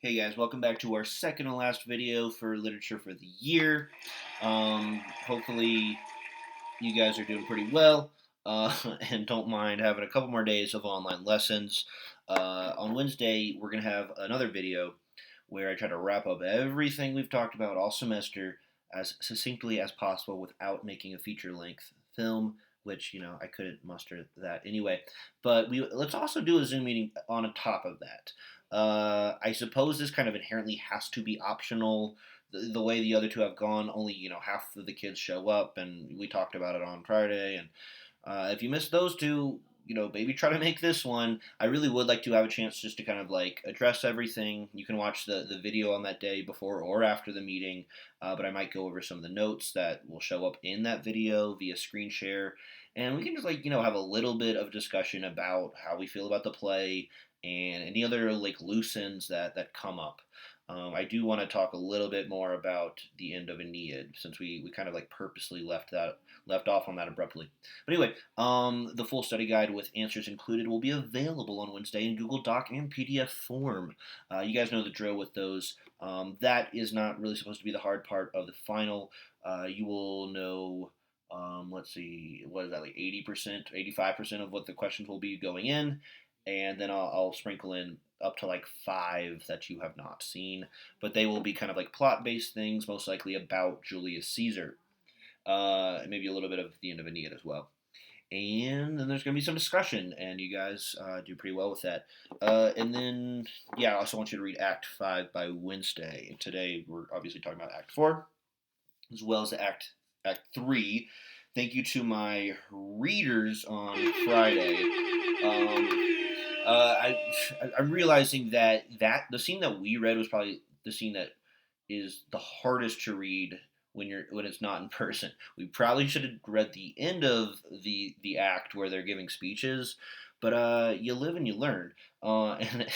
Hey guys, welcome back to our second and last video for literature for the year. Hopefully you guys are doing pretty well and don't mind having a couple more days of online lessons. On Wednesday, we're going to have another video where I try to wrap up everything we've talked about all semester as succinctly as possible without making a feature-length film, which, I couldn't muster that anyway. But let's also do a Zoom meeting on top of that. I suppose this kind of inherently has to be optional. The way the other two have gone, only half of the kids show up, and we talked about it on Friday. And if you missed those two, maybe try to make this one. I really would like to have a chance just to kind of like address everything. You can watch the video on that day before or after the meeting, but I might go over some of the notes that will show up in that video via screen share, and we can just have a little bit of discussion about how we feel about the play and any other like loose ends that come up. I do want to talk a little bit more about the end of Aeneid, since we kind of like purposely left off on that abruptly. But anyway, the full study guide with answers included will be available on Wednesday in Google Doc and PDF form. You guys know the drill with those. That is not really supposed to be the hard part of the final. You will know. Let's see, what is that, like 80%, 85% of what the questions will be going in, and then I'll sprinkle in up to like 5 that you have not seen, but they will be kind of like plot-based things, most likely about Julius Caesar, maybe a little bit of the end of Aeneid as well. And then there's going to be some discussion, and you guys do pretty well with that. And then, yeah, I also want you to read Act 5 by Wednesday. And today we're obviously talking about Act 4, as well as Act 3. Thank you to my readers on Friday. I'm realizing that the scene that we read was probably the scene that is the hardest to read when it's not in person. We probably should have read the end of the act where they're giving speeches, but you live and you learn. And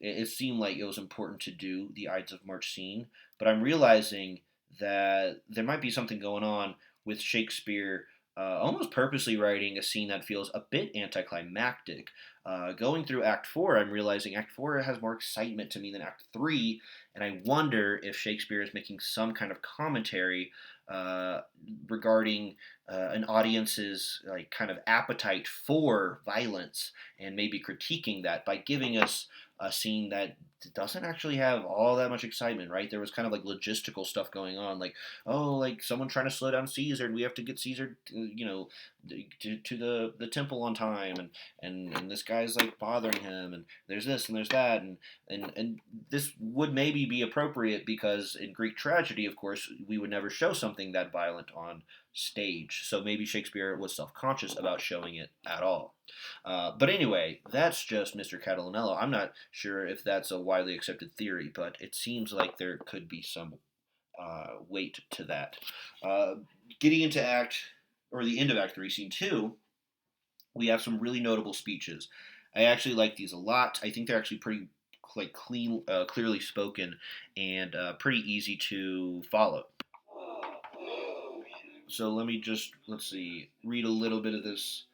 it seemed like it was important to do the Ides of March scene, but I'm realizing that there might be something going on with Shakespeare almost purposely writing a scene that feels a bit anticlimactic. Going through Act 4, I'm realizing Act 4 has more excitement to me than Act 3, and I wonder if Shakespeare is making some kind of commentary regarding an audience's like kind of appetite for violence, and maybe critiquing that by giving us a scene that doesn't actually have all that much excitement, right? There was kind of like logistical stuff going on, like, oh, like someone trying to slow down Caesar, and we have to get Caesar, to the temple on time, and this guy's like bothering him, and there's this and there's that, and this would maybe be appropriate because in Greek tragedy, of course, we would never show something that violent on stage. So maybe Shakespeare was self-conscious about showing it at all. But anyway, that's just Mr. Catalanello. I'm not sure if that's a widely accepted theory, but it seems like there could be some weight to that. Getting into the end of Act 3, Scene 2, we have some really notable speeches. I actually like these a lot. I think they're actually pretty like clearly spoken, and pretty easy to follow. So let's see, read a little bit of this.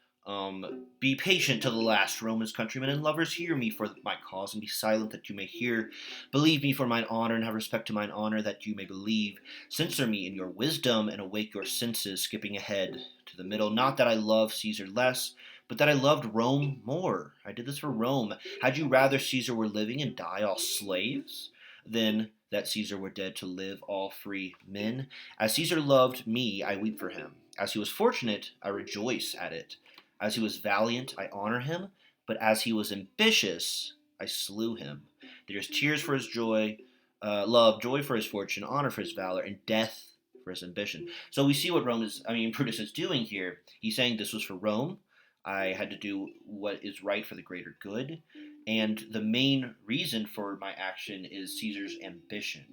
Be patient till the last, Romans, countrymen, and lovers, hear me for my cause, and be silent that you may hear. Believe me for mine honor, and have respect to mine honor, that you may believe. Censor me in your wisdom, and awake your senses, skipping ahead to the middle. Not that I love Caesar less, but that I loved Rome more. I did this for Rome. Had you rather Caesar were living and die all slaves? Then that Caesar were dead to live all free men? As Caesar loved me, I weep for him. As he was fortunate, I rejoice at it. As he was valiant, I honor him, but as he was ambitious, I slew him. There is tears for his joy, love, joy for his fortune, honor for his valor, and death for his ambition. So we see what Brutus is doing here. He's saying this was for Rome. I had to do what is right for the greater good, and the main reason for my action is Caesar's ambition,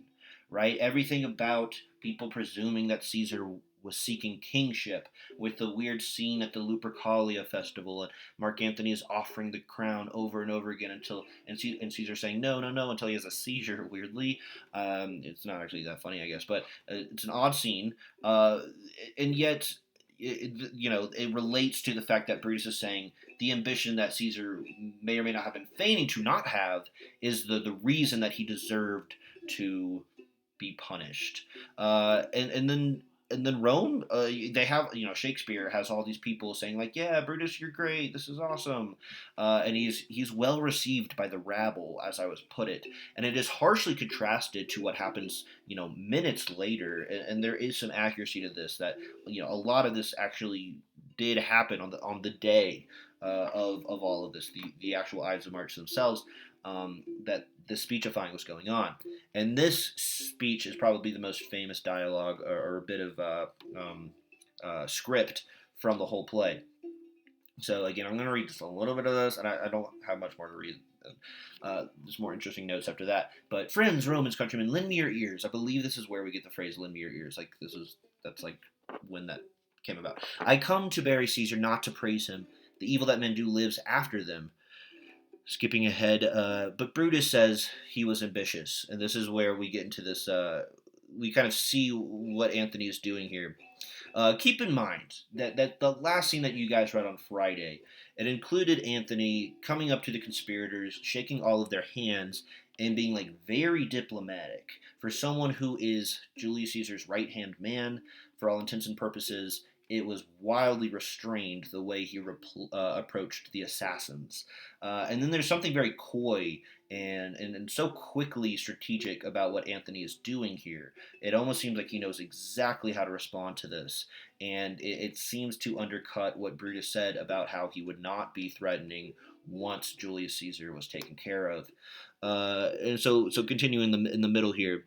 right? Everything about people presuming that Caesar was seeking kingship, with the weird scene at the Lupercalia festival, and Mark Antony is offering the crown over and over again and Caesar saying no, no, no, until he has a seizure. Weirdly, it's not actually that funny, I guess, but it's an odd scene, and yet. It relates to the fact that Brutus is saying the ambition that Caesar may or may not have been feigning to not have is the reason that he deserved to be punished. And then Rome, they have, Shakespeare has all these people saying like, yeah, Brutus, you're great, this is awesome, and he's well received by the rabble, as I was put it, and it is harshly contrasted to what happens, minutes later, and there is some accuracy to this that, a lot of this actually did happen on the day of all of this, the actual Ides of March themselves, that the speechifying was going on. And this speech is probably the most famous dialogue or a bit of script from the whole play. So again, I'm going to read just a little bit of this, and I don't have much more to read. There's more interesting notes after that. But friends, Romans, countrymen, lend me your ears. I believe this is where we get the phrase "lend me your ears." That's like when that came about. I come to bury Caesar, not to praise him. The evil that men do lives after them. Skipping ahead, but Brutus says he was ambitious, and this is where we get into this. We kind of see what Antony is doing here. Keep in mind that the last scene that you guys read on Friday, it included Antony coming up to the conspirators, shaking all of their hands, and being like very diplomatic. For someone who is Julius Caesar's right-hand man, for all intents and purposes, it was wildly restrained the way he approached the assassins. And then there's something very coy and so quickly strategic about what Antony is doing here. It almost seems like he knows exactly how to respond to this, and it seems to undercut what Brutus said about how he would not be threatening once Julius Caesar was taken care of. And so continue in the middle here.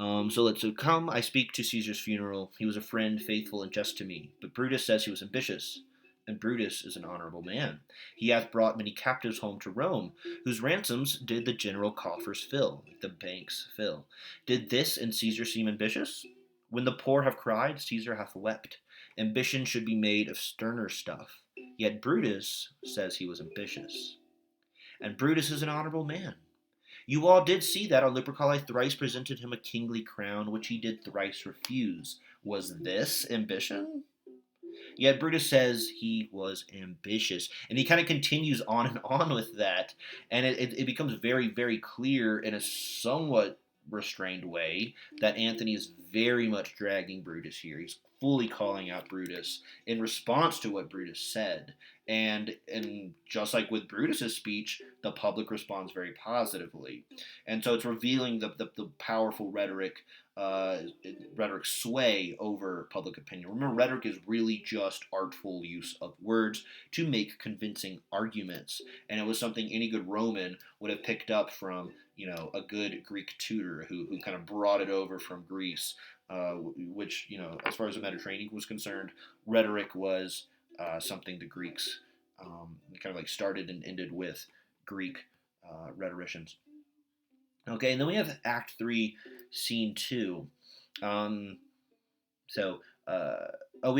So come, I speak to Caesar's funeral. He was a friend, faithful and just to me. But Brutus says he was ambitious, and Brutus is an honorable man. He hath brought many captives home to Rome, whose ransoms did the general coffers fill, like the banks fill. Did this in Caesar seem ambitious? When the poor have cried, Caesar hath wept. Ambition should be made of sterner stuff. Yet Brutus says he was ambitious. And Brutus is an honorable man. You all did see that on Lupercal thrice presented him a kingly crown, which he did thrice refuse. Was this ambition? Yet Brutus says he was ambitious. And he kind of continues on and on with that. And it becomes very, very clear in a somewhat restrained way that Antony is very much dragging Brutus here. He's fully calling out Brutus in response to what Brutus said. And just like with Brutus's speech, the public responds very positively. And so it's revealing the powerful rhetoric sway over public opinion. Remember, rhetoric is really just artful use of words to make convincing arguments. And it was something any good Roman would have picked up from, a good Greek tutor who kind of brought it over from Greece, which, as far as the Mediterranean was concerned, rhetoric was something the Greeks kind of like started and ended with Greek rhetoricians. Okay, and then we have Act 3, Scene 2. We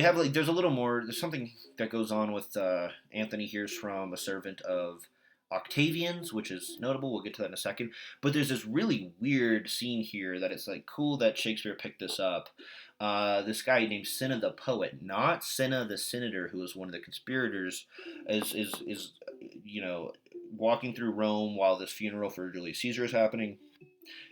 have there's a little more. There's something that goes on with Antony hears from a servant of Octavian's, which is notable. We'll get to that in a second. But there's this really weird scene here that it's like cool that Shakespeare picked this up. This guy named Cinna the poet, not Cinna the senator, who was one of the conspirators, is walking through Rome while this funeral for Julius Caesar is happening.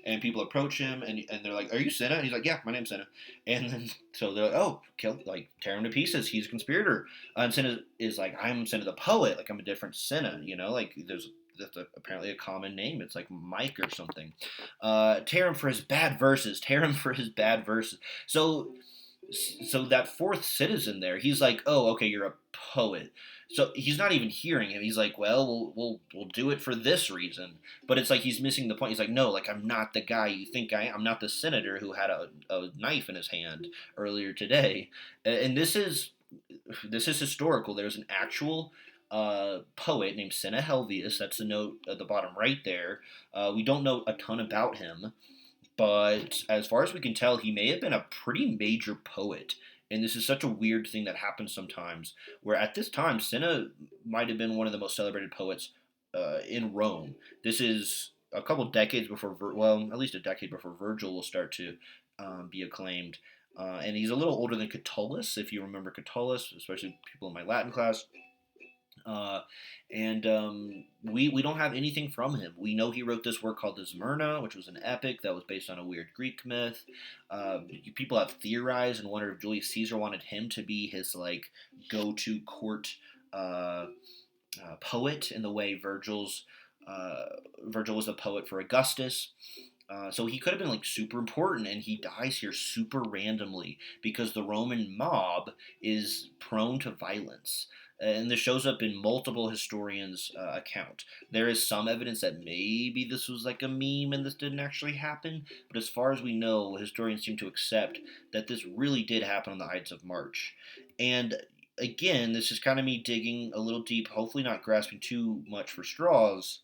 And people approach him, and they're like, "Are you Cinna?" And he's like, "Yeah, my name's Cinna." And then so they're like, "Oh, tear him to pieces. He's a conspirator." And Cinna is like, "I'm Cinna the poet. Like I'm a different Cinna. That's apparently a common name. It's like Mike or something. Tear him for his bad verses. Tear him for his bad verses." So that fourth citizen there, he's like, "Oh, okay, you're a poet." So he's not even hearing him. He's like, "Well, we'll do it for this reason." But it's like he's missing the point. He's like, "No, like I'm not the guy you think I am. I'm not the senator who had a knife in his hand earlier today." And this is historical. There's an actual poet named Cinna Helvius. That's the note at the bottom right there. We don't know a ton about him, but as far as we can tell, he may have been a pretty major poet. And this is such a weird thing that happens sometimes, where at this time, Cinna might have been one of the most celebrated poets in Rome. This is a couple decades before, at least a decade before Virgil will start to be acclaimed. And he's a little older than Catullus, if you remember Catullus, especially people in my Latin class. Uh, and we don't have anything from him. We know he wrote this work called the Smyrna, which was an epic that was based on a weird Greek myth. People have theorized and wondered if Julius Caesar wanted him to be his like go-to court uh, poet in the way uh, Virgil was a poet for Augustus. So he could have been like super important, and he dies here super randomly because the Roman mob is prone to violence. And this shows up in multiple historians' account. There is some evidence that maybe this was like a meme and this didn't actually happen, but as far as we know, historians seem to accept that this really did happen on the Ides of March. And again, this is kind of me digging a little deep, hopefully not grasping too much for straws,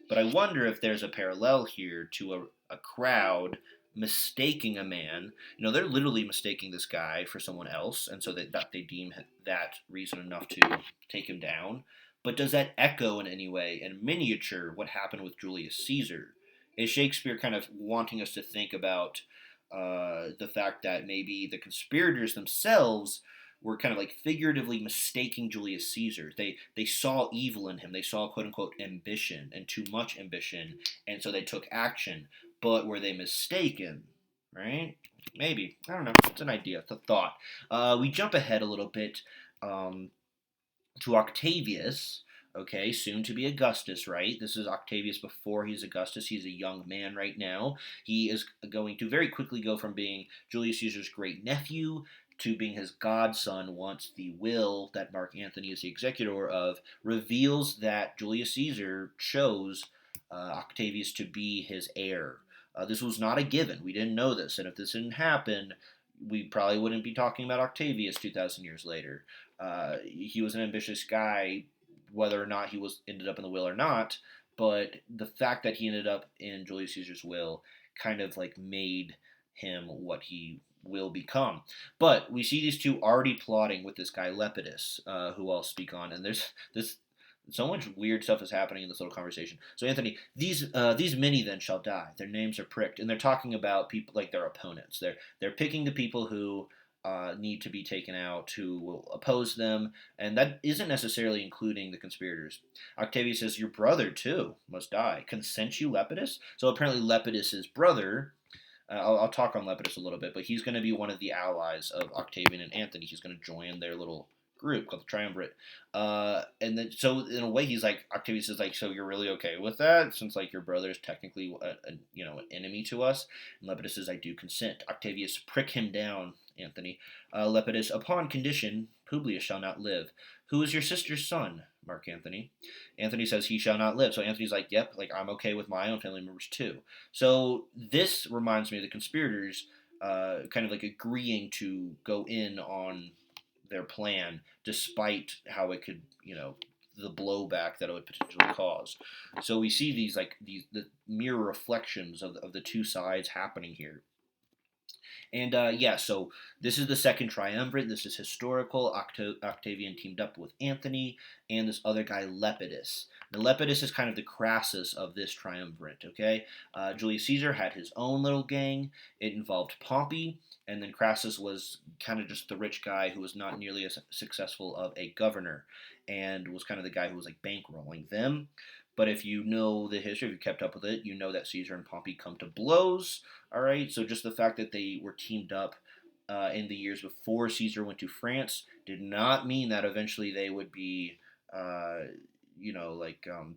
but I wonder if there's a parallel here to a crowd mistaking a man. You know, they're literally mistaking this guy for someone else, and so that they deem that reason enough to take him down. But does that echo in any way, in miniature, what happened with Julius Caesar? Is Shakespeare kind of wanting us to think about the fact that maybe the conspirators themselves were kind of like figuratively mistaking Julius Caesar. They saw evil in him. They saw quote unquote ambition and too much ambition, and so they took action. But were they mistaken? Right? Maybe. I don't know. It's an idea. It's a thought. We jump ahead a little bit um, to Octavius. Okay, soon to be Augustus, right? This is Octavius before he's Augustus. He's a young man right now. He is going to very quickly go from being Julius Caesar's great nephew to being his godson once the will that Mark Antony is the executor of reveals that Julius Caesar chose Octavius to be his heir. This was not a given. We didn't know this, and if this didn't happen, we probably wouldn't be talking about Octavius 2,000 years later. He was an ambitious guy, whether or not he was ended up in the will or not. But the fact that he ended up in Julius Caesar's will kind of like made him what he will become. But we see these two already plotting with this guy Lepidus, who I'll speak on, and there's this so much weird stuff is happening in this little conversation. So Anthony, these many then shall die. Their names are pricked, and they're talking about people like their opponents. They're picking the people who need to be taken out, who will oppose them, and that isn't necessarily including the conspirators. Octavius says, "Your brother too must die. Consent you, Lepidus?" So apparently Lepidus's brother. I'll talk on Lepidus a little bit, but he's going to be one of the allies of Octavian and Anthony. He's going to join their little group called the Triumvirate. And then, so in a way, he's like, Octavius is like, so you're really okay with that, since like your brother is technically an enemy to us. And Lepidus says, I do consent. Octavius, prick him down, Anthony. Lepidus, upon condition, Publius shall not live. Who is your sister's son? Mark Antony. Anthony says he shall not live. So Anthony's like, yep, like I'm okay with my own family members too. So this reminds me of the conspirators kind of like agreeing to go in on their plan, despite how it could, the blowback that it would potentially cause. So we see these the mirror reflections of the two sides happening here. And yeah, so this is the second triumvirate. This is historical. Octavian teamed up with Anthony and this other guy, Lepidus. Now, Lepidus is kind of the Crassus of this triumvirate, okay? Julius Caesar had his own little gang. It involved Pompey, and then Crassus was kind of just the rich guy who was not nearly as successful of a governor and was kind of the guy who was like bankrolling them. But if you know the history, if you kept up with it, you know that Caesar and Pompey come to blows. All right, so just the fact that they were teamed up in the years before Caesar went to France did not mean that eventually they would be,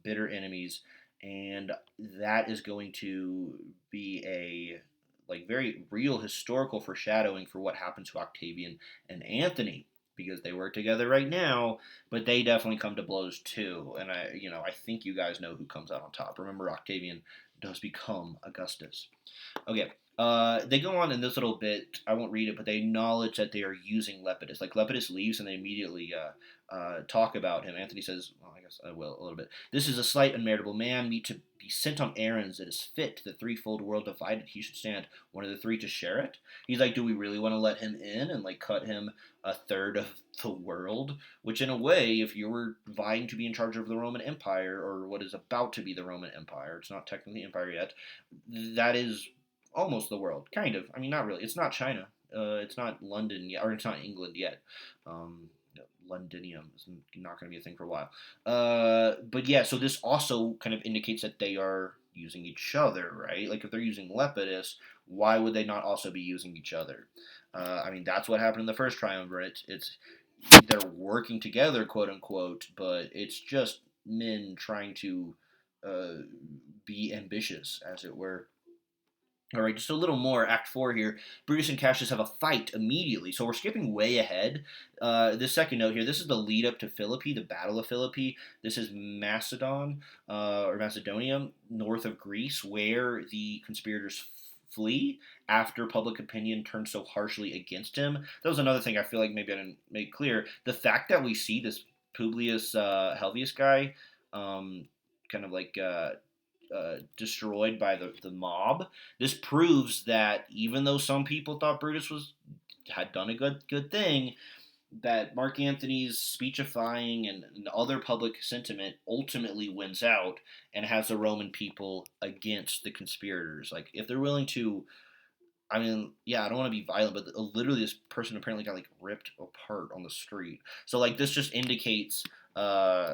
bitter enemies, and that is going to be a like very real historical foreshadowing for what happened to Octavian and Anthony because they work together right now, but they definitely come to blows too. And I think you guys know who comes out on top. Remember, Octavian does become Augustus. Okay. They go on in this little bit. I won't read it, but they acknowledge that they are using Lepidus. Like Lepidus leaves, and they immediately talk about him. Anthony says, "Well, I guess I will a little bit. This is a slight, unmeritable man, meet to be sent on errands that is fit. The threefold world divided, he should stand one of the three to share it." He's like, "Do we really want to let him in and like cut him a third of the world?" Which, in a way, if you were vying to be in charge of the Roman Empire or what is about to be the Roman Empire, it's not technically empire yet. That is almost the world, kind of. I mean, not really. It's not China. It's not London yet, or it's not England yet. Londinium is not going to be a thing for a while. But yeah, so this also kind of indicates that they are using each other, right? Like if they're using Lepidus, why would they not also be using each other? I mean, that's what happened in the first triumvirate. It's they're working together, quote unquote, but it's just men trying to uh, be ambitious, as it were. All right, just a little more. Act 4 here. Brutus and Cassius have a fight immediately. So we're skipping way ahead. This second note here, this is the lead up to Philippi, the Battle of Philippi. This is Macedon, or Macedonia, north of Greece, where the conspirators flee after public opinion turned so harshly against him. That was another thing I feel like maybe I didn't make clear. The fact that we see this Publius Helvius guy, um, kind of like destroyed by the mob. This proves that even though some people thought Brutus had done a good thing, that Mark Antony's speechifying and other public sentiment ultimately wins out and has the Roman people against the conspirators. Like if they're willing to, I mean, yeah, I don't want to be violent, but literally this person apparently got like ripped apart on the street. So like this just indicates uh,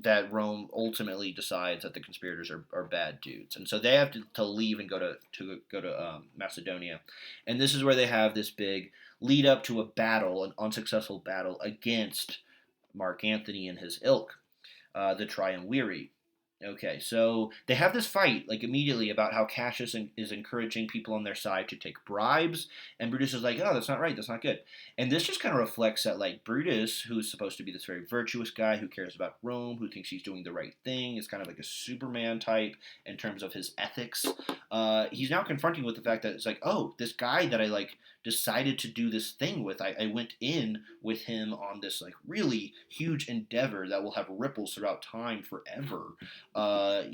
that Rome ultimately decides that the conspirators are bad dudes, and so they have to leave and go to Macedonia, and this is where they have this big lead up to a battle, an unsuccessful battle against Mark Antony and his ilk, the Triumviri. Okay, so they have this fight like immediately about how Cassius is encouraging people on their side to take bribes, and Brutus is like, "Oh, that's not right. That's not good." And this just kind of reflects that like Brutus, who's supposed to be this very virtuous guy who cares about Rome, who thinks he's doing the right thing, is kind of like a Superman type in terms of his ethics. He's now confronting with the fact that it's like, "Oh, this guy that I like decided to do this thing with. I went in with him on this like really huge endeavor that will have ripples throughout time forever.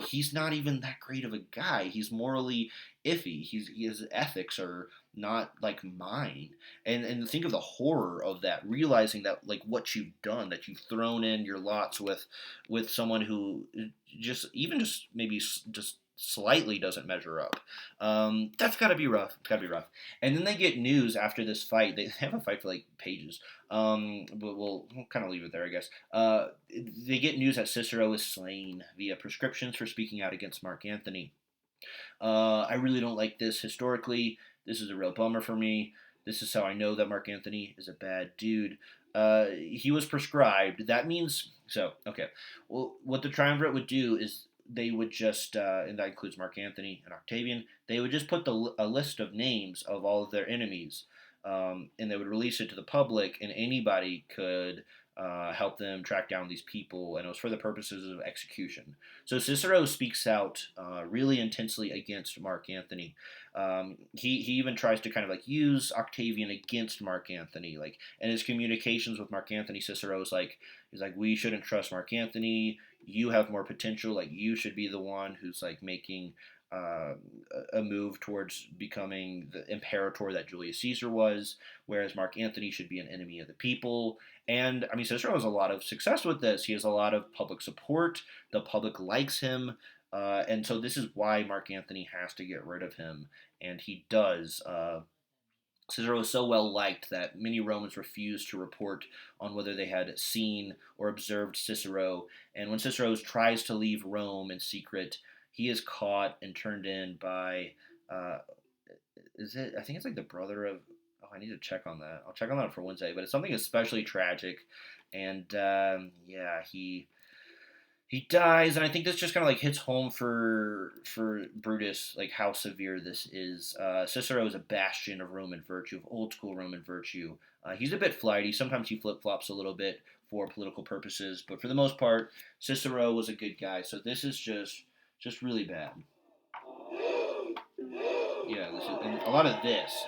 He's not even that great of a guy. He's morally iffy. His ethics are not like mine. And think of the horror of that, realizing that like what you've done, that you've thrown in your lots with someone who just maybe just slightly doesn't measure up. That's got to be rough. It's got to be rough. And then they get news after this fight. They have a fight for like pages. But we'll kind of leave it there, I guess. They get news that Cicero is slain via prescriptions for speaking out against Mark Antony. I really don't like this historically. This is a real bummer for me. This is how I know that Mark Antony is a bad dude. He was prescribed. That means so. Okay. Well, what the triumvirate would do is they would just, and that includes Mark Antony and Octavian. They would just put a list of names of all of their enemies, and they would release it to the public, and anybody could help them track down these people, and it was for the purposes of execution. So Cicero speaks out really intensely against Mark Antony. He even tries to kind of like use Octavian against Mark Antony, like in his communications with Mark Antony. Cicero's like he's like, we shouldn't trust Mark Antony. You have more potential. Like you should be the one who's like making uh, a move towards becoming the imperator that Julius Caesar was, whereas Mark Antony should be an enemy of the people. And I mean, Cicero has a lot of success with this. He has a lot of public support. The public likes him. And so this is why Mark Antony has to get rid of him, and he does. Cicero was so well liked that many Romans refused to report on whether they had seen or observed Cicero. And when Cicero tries to leave Rome in secret, he is caught and turned in by. Uh, is it? I think it's like the brother of. Oh, I need to check on that. I'll check on that for Wednesday. But it's something especially tragic, and yeah, he dies, and I think this just kind of like hits home for Brutus, like how severe this is. Cicero is a bastion of Roman virtue, of old school Roman virtue. He's a bit flighty. Sometimes he flip flops a little bit for political purposes, but for the most part, Cicero was a good guy. So this is just really bad. Yeah, this is, and a lot of this.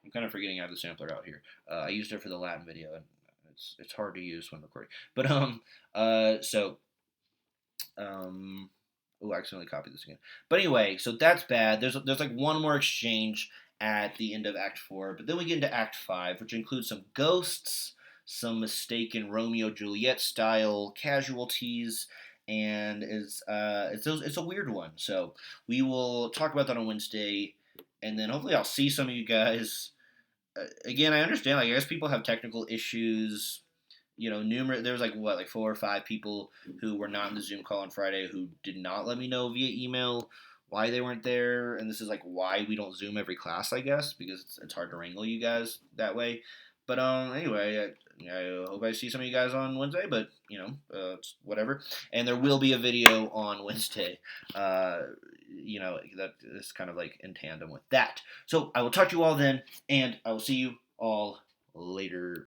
I'm kind of forgetting I have the sampler out here. I used it for the Latin video, and it's hard to use when recording. But so oh, I accidentally copied this again. But anyway, so that's bad. There's like one more exchange at the end of Act 4, but then we get into Act 5, which includes some ghosts, some mistaken Romeo Juliet style casualties, and it's a weird one. So we will talk about that on Wednesday, and then hopefully I'll see some of you guys again, I understand. Like, I guess people have technical issues. Numerous. There was like what, like 4 or 5 people who were not in the Zoom call on Friday who did not let me know via email why they weren't there, and this is like why we don't Zoom every class, I guess, because it's hard to wrangle you guys that way. But anyway, I hope I see some of you guys on Wednesday. But it's whatever. And there will be a video on Wednesday. That is kind of like in tandem with that. So I will talk to you all then, and I will see you all later.